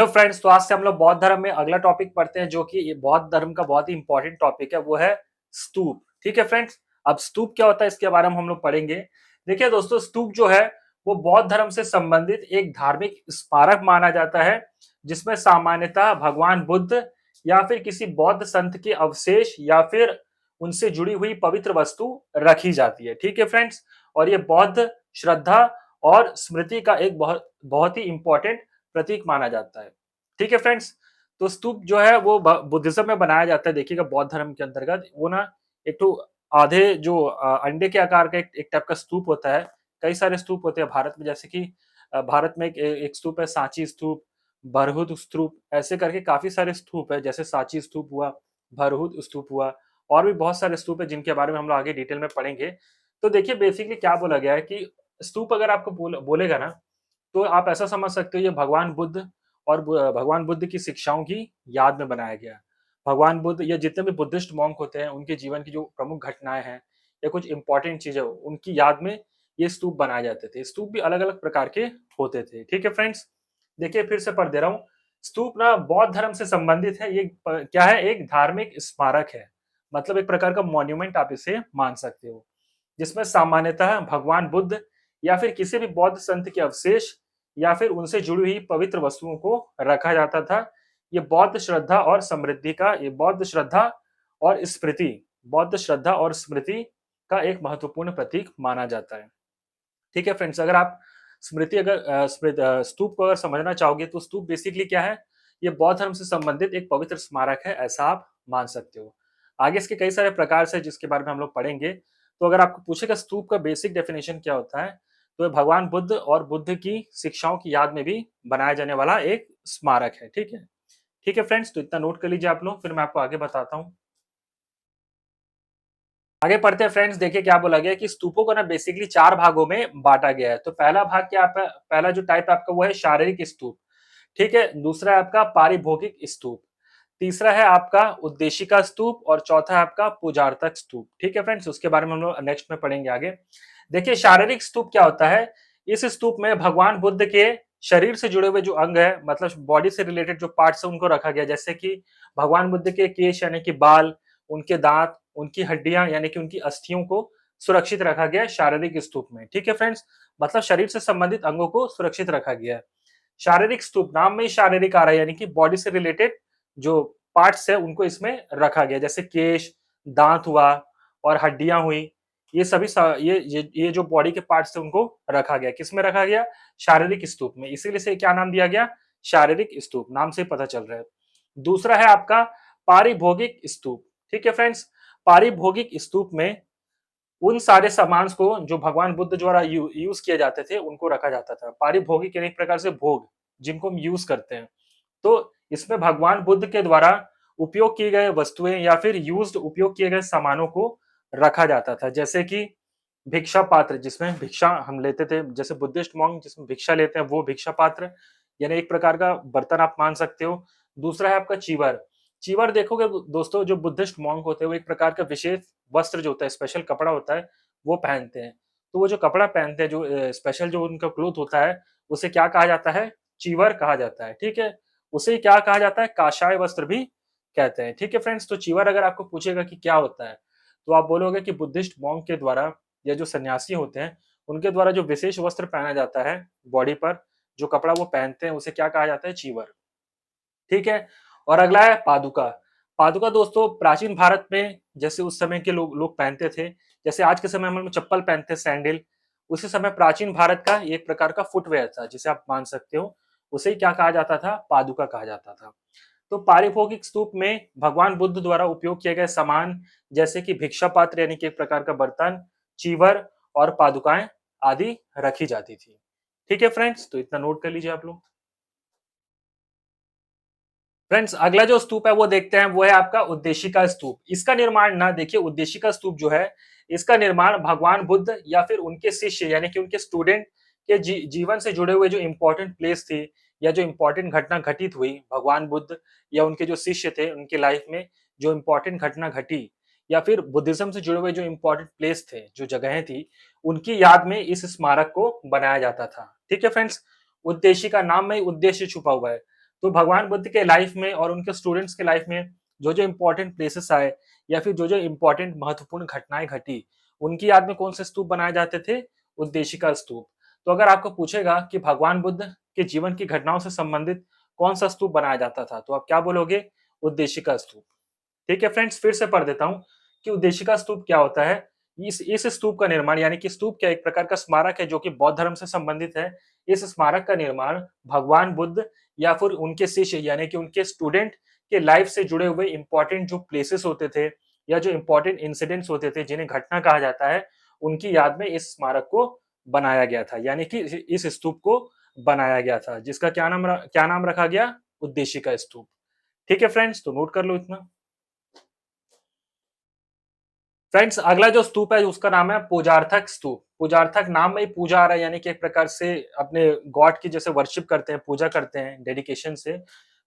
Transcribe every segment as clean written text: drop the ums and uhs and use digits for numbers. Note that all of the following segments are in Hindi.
तो फ्रेंड्स, तो आज से हम लोग बौद्ध धर्म में अगला टॉपिक पढ़ते हैं, जो कि ये बौद्ध धर्म का बहुत ही इंपॉर्टेंट टॉपिक है, वो है स्तूप। ठीक है फ्रेंड्स, अब स्तूप क्या होता है इसके बारे में हम लोग पढ़ेंगे। देखिए दोस्तों, स्तूप जो है वो बौद्ध धर्म से संबंधित एक धार्मिक स्मारक माना जाता है, जिसमें सामान्यतः भगवान बुद्ध या फिर किसी बौद्ध संत के अवशेष या फिर उनसे जुड़ी हुई पवित्र वस्तु रखी जाती है। ठीक है फ्रेंड्स, और ये बौद्ध श्रद्धा और स्मृति का एक बहुत बहुत ही इंपॉर्टेंट प्रतीक माना जाता है। ठीक है फ्रेंड्स, तो स्तूप जो है वो बुद्धिज्म में बनाया जाता है। देखिएगा, बौद्ध धर्म के अंतर्गत वो ना एक तो आधे जो अंडे के आकार का एक टाइप का स्तूप होता है। कई सारे स्तूप होते हैं भारत में, जैसे कि भारत में एक स्तूप है सांची स्तूप, बरहुत स्तूप, ऐसे करके काफी सारे स्तूप है। जैसे सांची स्तूप हुआ, बरहुत स्तूप हुआ, और भी बहुत सारे स्तूप है जिनके बारे में हम लोग आगे डिटेल में पढ़ेंगे। तो देखिए बेसिकली क्या बोला गया है कि स्तूप अगर आपको बोलेगा ना, तो आप ऐसा समझ सकते हो ये भगवान बुद्ध और भगवान बुद्ध की शिक्षाओं की याद में बनाया गया है। भगवान बुद्ध या जितने भी बुद्धिस्ट मॉन्क होते हैं, उनके जीवन की जो प्रमुख घटनाएं हैं या कुछ इंपॉर्टेंट चीजें, उनकी याद में ये स्तूप बनाए जाते थे। स्तूप भी अलग अलग प्रकार के होते थे। ठीक है फ्रेंड्स, देखिए फिर से पढ़ दे रहा हूँ। स्तूप ना बौद्ध धर्म से संबंधित है। ये क्या है, एक धार्मिक स्मारक है, मतलब एक प्रकार का मॉन्यूमेंट आप इसे मान सकते हो, जिसमें सामान्यतः भगवान बुद्ध या फिर किसी भी बौद्ध संत के अवशेष या फिर उनसे जुड़ी हुई पवित्र वस्तुओं को रखा जाता था। ये बौद्ध श्रद्धा और समृद्धि का ये बौद्ध श्रद्धा और स्मृति का एक महत्वपूर्ण प्रतीक माना जाता है। ठीक है फ्रेंड्स, अगर आप स्तूप को अगर समझना चाहोगे, तो स्तूप बेसिकली क्या है, ये बौद्ध धर्म से संबंधित एक पवित्र स्मारक है, ऐसा आप मान सकते हो। आगे इसके कई सारे प्रकार से जिसके बारे में हम लोग पढ़ेंगे। तो अगर आपको पूछेगा स्तूप का बेसिक डेफिनेशन क्या होता है, तो ये भगवान बुद्ध और बुद्ध की शिक्षाओं की याद में भी बनाया जाने वाला एक स्मारक है। ठीक है, ठीक है फ्रेंड्स, तो इतना नोट कर लीजिए आप लोग, फिर मैं आपको आगे बताता हूँ। आगे पढ़ते हैं फ्रेंड्स। देखिए क्या बोला गया है कि स्तूपों को ना बेसिकली चार भागों में बांटा गया है। तो पहला भाग क्या आपका, पहला जो टाइप आपका वो है शारीरिक स्तूप। ठीक है, दूसरा है आपका पारिभोगिक स्तूप, तीसरा है आपका उद्देशिका स्तूप, और चौथा है आपका पूजार्थक स्तूप। ठीक है फ्रेंड्स, उसके बारे में हम लोग नेक्स्ट में पढ़ेंगे आगे। देखिए शारीरिक स्तूप क्या होता है। इस स्तूप में भगवान बुद्ध के शरीर से जुड़े हुए जो अंग है, मतलब बॉडी से रिलेटेड जो पार्ट्स है, उनको रखा गया। जैसे कि भगवान बुद्ध के केश यानी कि बाल, उनके दांत, उनकी हड्डियां यानी कि उनकी अस्थियों को सुरक्षित रखा गया है शारीरिक स्तूप में। ठीक है फ्रेंड्स, मतलब शरीर से संबंधित अंगों को सुरक्षित रखा गया है। शारीरिक स्तूप, नाम में ही शारीरिक आ रहा है, यानी कि बॉडी से रिलेटेड जो पार्ट्स है उनको इसमें रखा गया, जैसे केश, दांत हुआ और हड्डियां हुई। ये सभी ये जो बॉडी के पार्ट्स थे उनको रखा गया। किसमें रखा गया, शारीरिक स्तूप में। इसीलिए से क्या नाम दिया गया, शारीरिक स्तूप, नाम से पता चल रहा है। दूसरा है आपका पारिभोगिक स्तूप। ठीक है फ्रेंड्स, पारिभोगिक स्तूप में उन सारे सामान को जो भगवान बुद्ध द्वारा यूज किए जाते थे उनको रखा जाता था। पारिभोगिक यानी एक प्रकार से भोग, जिनको हम यूज करते हैं। तो इसमें भगवान बुद्ध के द्वारा उपयोग किए गए वस्तुएं या फिर यूज्ड उपयोग किए गए सामानों को रखा जाता था। जैसे कि भिक्षा पात्र, जिसमें भिक्षा हम लेते थे, जैसे बुद्धिस्ट मॉन्क जिसमें भिक्षा लेते हैं, वो भिक्षा पात्र यानी एक प्रकार का बर्तन आप मान सकते हो। दूसरा है आपका चीवर। चीवर देखोगे दोस्तों, जो बुद्धिस्ट मॉन्क होते हैं वो एक प्रकार का विशेष वस्त्र जो होता है, स्पेशल कपड़ा होता है, वो पहनते हैं। तो वो जो कपड़ा पहनते हैं, जो स्पेशल जो उनका क्लोथ होता है, उसे क्या कहा जाता है, चीवर कहा जाता है। ठीक है, उसे क्या कहा जाता है, काशाय वस्त्र भी कहते हैं। ठीक है फ्रेंड्स, तो चीवर अगर आपको पूछेगा कि क्या होता है, तो आप बोलोगे कि बुद्धिस्ट मॉन्क के द्वारा या जो सन्यासी होते हैं उनके द्वारा जो विशेष वस्त्र पहना जाता है बॉडी पर, जो कपड़ा वो पहनते हैं, उसे क्या कहा जाता है, चीवर। ठीक है, और अगला है पादुका। पादुका दोस्तों प्राचीन भारत में जैसे उस समय के लोग पहनते थे, जैसे आज के समय में हम चप्पल पहनते हैं, सैंडल, उसी समय प्राचीन भारत का एक प्रकार का फुटवेयर था, जिसे आप मान सकते हो। उसे ही क्या कहा जाता था, पादुका कहा जाता था। तो पारिभोगिक स्तूप में भगवान बुद्ध द्वारा उपयोग किए गए सामान, जैसे कि भिक्षा पात्र यानी कि एक प्रकार का बर्तन, चीवर और पादुकाएं आदि रखी जाती थी। ठीक है फ्रेंड्स, तो इतना नोट कर लीजिए आप लोग। फ्रेंड्स, अगला जो स्तूप है वो देखते हैं, वो है आपका उद्देशिका स्तूप। इसका निर्माण ना देखिए, उद्देशिका स्तूप जो है, इसका निर्माण भगवान बुद्ध या फिर उनके शिष्य यानी कि उनके स्टूडेंट के जीवन से जुड़े हुए जो इंपॉर्टेंट प्लेस थी या जो इंपॉर्टेंट घटना घटित हुई, भगवान बुद्ध या उनके जो शिष्य थे उनके लाइफ में जो इंपॉर्टेंट घटना घटी, या फिर बुद्धिज्म से जुड़े हुए जो इंपॉर्टेंट प्लेस थे, जो जगहें थी, उनकी याद में इस स्मारक को बनाया जाता था। ठीक है फ्रेंड्स, उद्देशिका, नाम में ही उद्देश्य छुपा हुआ है। तो भगवान बुद्ध के लाइफ में और उनके स्टूडेंट्स के लाइफ में जो जो इंपॉर्टेंट प्लेसेस आए या फिर जो जो इंपॉर्टेंट महत्वपूर्ण घटनाएं घटी, उनकी याद में कौन से स्तूप बनाए जाते थे? उद्देशिका स्तूप। तो अगर आपको पूछेगा कि भगवान बुद्ध के जीवन की घटनाओं से संबंधित कौन सा स्तूप बनाया जाता था, तो आप क्या बोलोगे? उद्देशिका स्तूप। ठीक है फ्रेंड्स, फिर से पढ़ देता हूँ कि उद्देशिका स्तूप क्या होता है। इस स्तूप का निर्माण, यानी कि स्तूप क्या एक प्रकार का स्मारक है जो कि बौद्ध धर्म से संबंधित है। इस स्मारक का निर्माण भगवान बुद्ध या फिर उनके शिष्य यानी कि उनके स्टूडेंट के लाइफ से जुड़े हुए इंपॉर्टेंट जो प्लेसेस होते थे या जो इंपॉर्टेंट इंसिडेंट्स होते थे जिन्हें घटना कहा जाता है, उनकी याद में इस स्मारक को बनाया गया था, यानी कि इस स्तूप को बनाया गया था, जिसका क्या नाम रखा गया? उद्देशिका स्तूप। ठीक है फ्रेंड्स, तो नोट कर लो इतना। फ्रेंड्स, अगला जो स्तूप है उसका नाम है पूजार्थक स्तूप। पूजार्थक नाम में ही पूजा आ रहा है, यानी कि एक प्रकार से अपने गॉड की जैसे वर्शिप करते हैं, पूजा करते हैं डेडिकेशन से।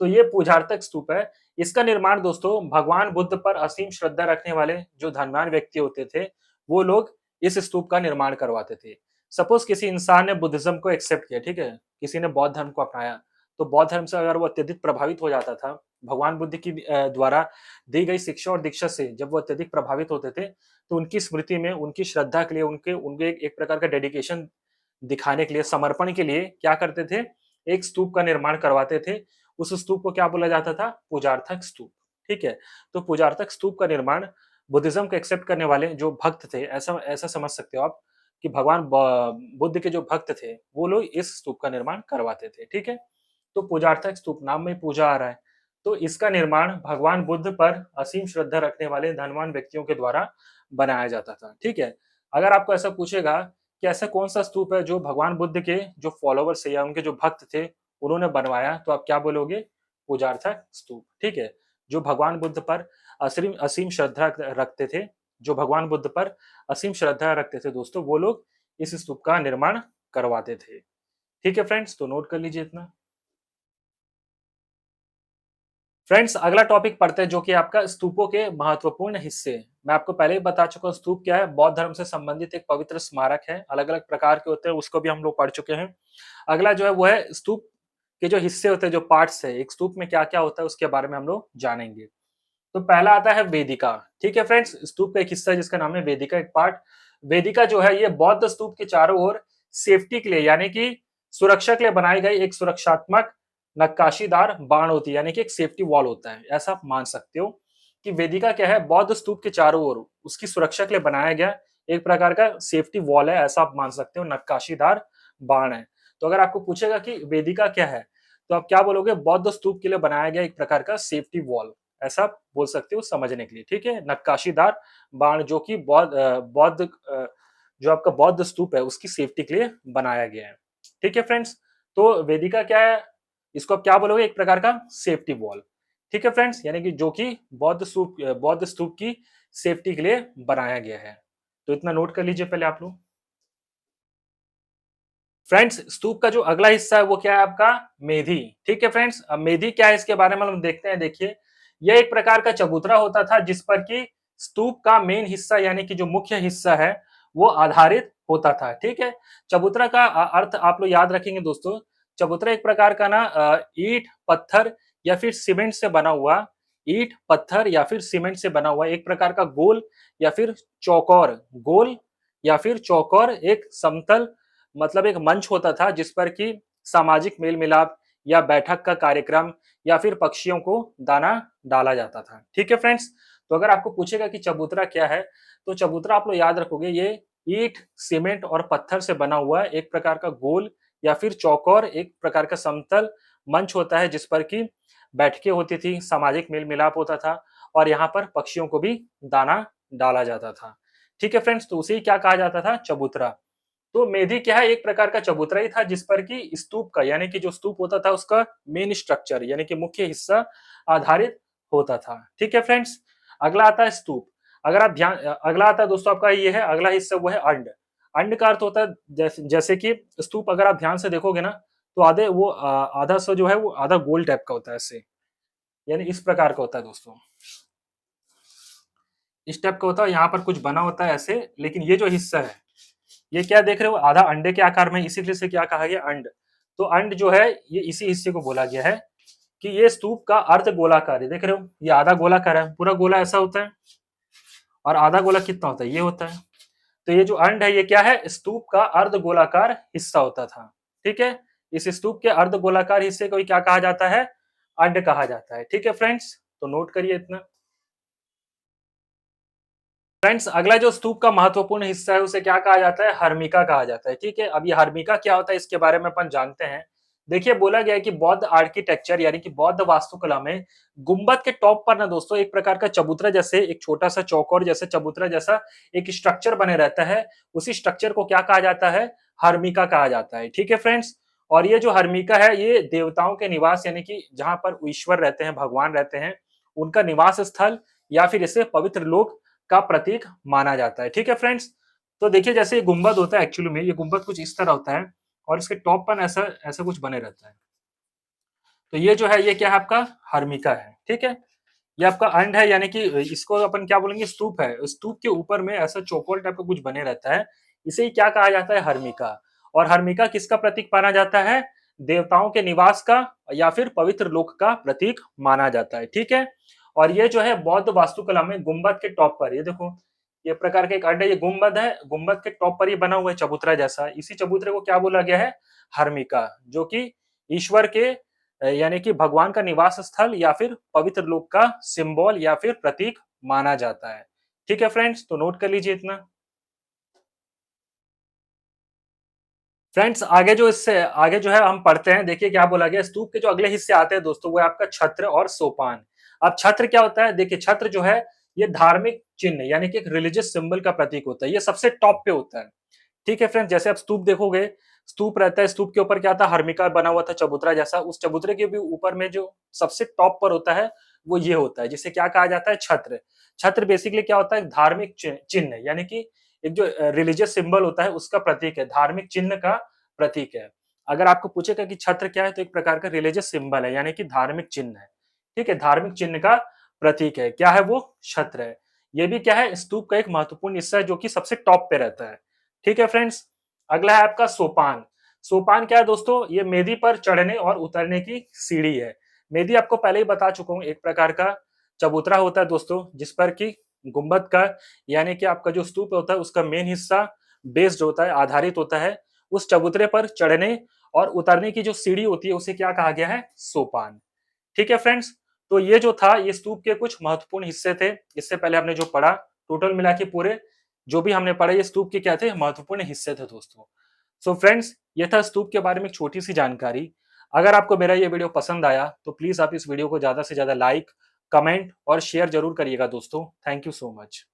तो ये पूजार्थक स्तूप है। इसका निर्माण दोस्तों भगवान बुद्ध पर असीम श्रद्धा रखने वाले जो धनवान व्यक्ति होते थे, वो लोग इस स्तूप का निर्माण करवाते थे। सपोज किसी इंसान ने बुद्धिज्म को एक्सेप्ट किया, ठीक है, किसी ने बौद्ध धर्म को अपनाया, तो बौद्ध धर्म से अगर वो अत्यधिक प्रभावित हो जाता था, भगवान बुद्ध की द्वारा दी गई शिक्षा और दीक्षा से जब वो अत्यधिक प्रभावित होते थे, तो उनकी स्मृति में, उनकी श्रद्धा के लिए, उनके उनके एक प्रकार का डेडिकेशन दिखाने के लिए, समर्पण के लिए क्या करते थे? एक स्तूप का निर्माण करवाते थे। उस स्तूप को क्या बोला जाता था? पूजार्थक स्तूप। ठीक है, तो पूजार्थक स्तूप का निर्माण बुद्धिज्म को एक्सेप्ट करने वाले जो भक्त थे, ऐसा ऐसा समझ सकते हो आप कि भगवान बुद्ध के जो भक्त थे वो लोग इस स्तूप का निर्माण करवाते थे। ठीक है, तो पूजार्थक स्तूप, नाम में पूजा आ रहा है, तो इसका निर्माण भगवान बुद्ध पर असीम श्रद्धा रखने वाले धनवान व्यक्तियों के द्वारा बनाया जाता था। ठीक है, अगर आपको ऐसा पूछेगा कि ऐसा कौन सा स्तूप है जो भगवान बुद्ध के जो फॉलोवर्स है या उनके जो भक्त थे उन्होंने बनवाया, तो आप क्या बोलोगे? पूजार्थक स्तूप। ठीक है, जो भगवान बुद्ध पर असीम असीम श्रद्धा रखते थे, जो भगवान बुद्ध पर असीम श्रद्धा रखते थे दोस्तों, वो लोग इस स्तूप का निर्माण करवाते थे। ठीक है फ्रेंड्स, तो नोट कर लीजिए इतना। फ्रेंड्स, अगला टॉपिक पढ़ते हैं जो कि आपका स्तूपों के महत्वपूर्ण हिस्से। मैं आपको पहले ही बता चुका हूँ स्तूप क्या है। बौद्ध धर्म से संबंधित एक पवित्र स्मारक है, अलग अलग प्रकार के होते हैं, उसको भी हम लोग पढ़ चुके हैं। अगला जो है वो है स्तूप के जो हिस्से होते हैं, जो पार्ट्स है, एक स्तूप में क्या क्या होता है उसके बारे में हम लोग जानेंगे। तो पहला आता है वेदिका। ठीक है फ्रेंड्स, स्तूप का एक हिस्सा है जिसका नाम है वेदिका, एक पार्ट। वेदिका जो है ये बौद्ध स्तूप के चारों ओर सेफ्टी के लिए, यानी कि सुरक्षा के लिए बनाई गई एक सुरक्षात्मक नक्काशीदार बाण होती है, यानी कि एक सेफ्टी वॉल होता है। ऐसा आप मान सकते हो कि वेदिका क्या है, बौद्ध स्तूप के चारों ओर उसकी सुरक्षा के लिए बनाया गया एक प्रकार का सेफ्टी वॉल है, ऐसा आप मान सकते हो, नक्काशीदार बाण है। तो अगर आपको पूछेगा कि वेदिका क्या है, तो आप क्या बोलोगे? बौद्ध स्तूप के लिए बनाया गया एक प्रकार का सेफ्टी वॉल, ऐसा आप बोल सकते हो समझने के लिए। ठीक है, नक्काशीदार बाण जो कि जो आपका बौद्ध स्तूप है उसकी सेफ्टी के लिए बनाया गया है। ठीक है फ्रेंड्स, तो वेदिका क्या है? इसको आप क्या बोलोगे? एक प्रकार का सेफ्टी वॉल। ठीक है फ्रेंड्स, यानी कि जो कि बौद्ध स्तूप की सेफ्टी के लिए बनाया गया है। तो इतना नोट कर लीजिए पहले आप लोग। फ्रेंड्स, स्तूप का जो अगला हिस्सा है वो क्या है आपका? मेधी। ठीक है फ्रेंड्स, अब मेधी क्या है इसके बारे में हम देखते हैं। देखिए, यह एक प्रकार का चबूतरा होता था जिस पर कि स्तूप का मेन हिस्सा यानी कि जो मुख्य हिस्सा है वो आधारित होता था। ठीक है, चबूतरा का अर्थ आप लोग याद रखेंगे दोस्तों। चबूतरा एक प्रकार का ना ईंट पत्थर या फिर सीमेंट से बना हुआ, ईंट पत्थर या फिर सीमेंट से बना हुआ एक प्रकार का गोल या फिर चौकोर, गोल या फिर चौकोर एक समतल, मतलब एक मंच होता था जिस पर कि सामाजिक मेल मिलाप या बैठक का कार्यक्रम या फिर पक्षियों को दाना डाला जाता था। ठीक है फ्रेंड्स, तो अगर आपको पूछेगा कि चबूतरा क्या है, तो चबूतरा आप लोग याद रखोगे ये ईंट सीमेंट और पत्थर से बना हुआ एक प्रकार का गोल या फिर चौकोर एक प्रकार का समतल मंच होता है जिस पर कि बैठकें होती थी, सामाजिक मेल मिलाप होता था और यहाँ पर पक्षियों को भी दाना डाला जाता था। ठीक है फ्रेंड्स, तो उसे क्या कहा जाता था? चबूतरा। तो मेधी क्या है? एक प्रकार का चबूतरा ही था जिस पर कि स्तूप का, यानी कि जो स्तूप होता था उसका मेन स्ट्रक्चर यानी कि मुख्य हिस्सा आधारित होता था। ठीक है फ्रेंड्स, अगला आता है स्तूप। अगर आप ध्यान अगला आता है दोस्तों आपका ये है अगला हिस्सा, वो है अंड। अंड का अर्थ होता है जैसे कि स्तूप अगर आप ध्यान से देखोगे ना, तो आधा सा जो है वो आधा गोल टाइप का होता है, ऐसे यानी इस प्रकार का होता है दोस्तों, इस टाइप का होता है। यहाँ पर कुछ बना होता है ऐसे, लेकिन ये जो हिस्सा है ये क्या देख रहे हो? आधा अंडे के आकार में, इसीलिए से क्या कहा गया? अंड। तो अंड जो है ये इसी हिस्से को बोला गया है कि ये स्तूप का अर्ध गोलाकार है, देख रहे हो ये आधा गोलाकार है, पूरा गोला ऐसा होता है और आधा गोला कितना होता है, ये होता है। तो ये जो अंड है ये क्या है, स्तूप का अर्ध गोलाकार हिस्सा होता था। ठीक है, इस स्तूप के अर्ध गोलाकार हिस्से को ही क्या कहा जाता है, अंड कहा जाता है। ठीक है फ्रेंड्स, तो नोट करिए इतना। फ्रेंड्स अगला जो स्तूप का महत्वपूर्ण हिस्सा है उसे क्या कहा जाता है, हर्मिका कहा जाता है। ठीक है, अब ये हर्मिका क्या होता है इसके बारे में अपन जानते हैं। देखिए बोला गया है कि बौद्ध आर्किटेक्चर यानी कि बौद्ध वास्तुकला में गुंबद के टॉप पर ना दोस्तों एक प्रकार का चबूतरा जैसे एक छोटा सा चौकोर जैसे चबूतरा जैसा एक स्ट्रक्चर बने रहता है। उसी स्ट्रक्चर को क्या कहा जाता है, हर्मिका कहा जाता है। ठीक है फ्रेंड्स, और ये जो हर्मिका है ये देवताओं के निवास यानी कि जहां पर ईश्वर रहते हैं, भगवान रहते हैं, उनका निवास स्थल या फिर इसे पवित्र लोक का प्रतीक माना जाता है। ठीक है फ्रेंड्स, तो देखिए जैसे ये गुंबद होता है, एक्चुअली में ये गुंबद कुछ इस तरह होता है और इसके टॉप पर ऐसा ऐसा कुछ बने रहता है। तो ये जो है ये क्या है, आपका हर्मिका है। ठीक है, ये आपका अंड है यानी कि इसको अपन क्या बोलेंगे, स्तूप है। स्तूप के ऊपर में ऐसा चौकोर टाइप का कुछ बने रहता है, इसे ही क्या कहा जाता है, हर्मिका। और हर्मिका किसका प्रतीक माना जाता है, देवताओं के निवास का या फिर पवित्र लोक का प्रतीक माना जाता है। ठीक है, और ये जो है बौद्ध वास्तुकला में गुंबद के टॉप पर, ये देखो ये प्रकार के एक अंड है, ये गुंबद है, गुंबद के टॉप पर ये बना हुआ है चबूतरा जैसा, इसी चबूतरे को क्या बोला गया है, हर्मिका, जो कि ईश्वर के यानी कि भगवान का निवास स्थल या फिर पवित्र लोक का सिंबल या फिर प्रतीक माना जाता है। ठीक है फ्रेंड्स, तो नोट कर लीजिए इतना। फ्रेंड्स आगे जो इससे आगे जो है हम पढ़ते हैं, देखिए क्या बोला गया, स्तूप के जो अगले हिस्से आते हैं दोस्तों वो है आपका छत्र और सोपान। अब छत्र क्या होता है, देखिए छत्र जो है ये धार्मिक चिन्ह यानी कि एक रिलीजियस सिंबल का प्रतीक होता है, ये सबसे टॉप पे होता है। ठीक है फ्रेंड्स, जैसे आप स्तूप देखोगे, स्तूप रहता है, स्तूप के ऊपर क्या था, हर्मिका बना हुआ था चबूतरा जैसा, उस चबूतरे के भी ऊपर में जो सबसे टॉप पर होता है वो ये होता है, जिसे क्या कहा जाता है, छत्र। छत्र बेसिकली क्या होता है, एक धार्मिक चिन्ह यानी कि एक जो रिलीजियस सिंबल होता है उसका प्रतीक है, धार्मिक चिन्ह का प्रतीक है। अगर आपको पूछेगा कि छत्र क्या है, तो एक प्रकार का रिलीजियस सिंबल है यानी कि धार्मिक चिन्ह है। ठीक है, धार्मिक चिन्ह का प्रतीक है, क्या है वो, छत्र है। ये भी क्या है, स्तूप का एक महत्वपूर्ण हिस्सा है जो कि सबसे टॉप पे रहता है। ठीक है फ्रेंड्स, अगला है आपका सोपान। सोपान क्या है दोस्तों, ये मेदी पर चढ़ने और उतरने की सीढ़ी है। मेदी आपको पहले ही बता चुका हूं, एक प्रकार का चबूतरा होता है दोस्तों, जिस पर कि गुंबद का यानी कि आपका जो स्तूप होता है उसका मेन हिस्सा बेस्ड होता है, आधारित होता है। उस चबूतरे पर चढ़ने और उतरने की जो सीढ़ी होती है उसे क्या कहा गया है, सोपान। ठीक है फ्रेंड्स, तो ये जो था ये स्तूप के कुछ महत्वपूर्ण हिस्से थे। इससे पहले हमने जो पढ़ा, टोटल मिला के पूरे जो भी हमने पढ़ा ये स्तूप के क्या थे, महत्वपूर्ण हिस्से थे दोस्तों। सो फ्रेंड्स, ये था स्तूप के बारे में एक छोटी सी जानकारी। अगर आपको मेरा ये वीडियो पसंद आया तो प्लीज आप इस वीडियो को ज्यादा से ज्यादा लाइक, कमेंट और शेयर जरूर करिएगा दोस्तों। Thank you so much.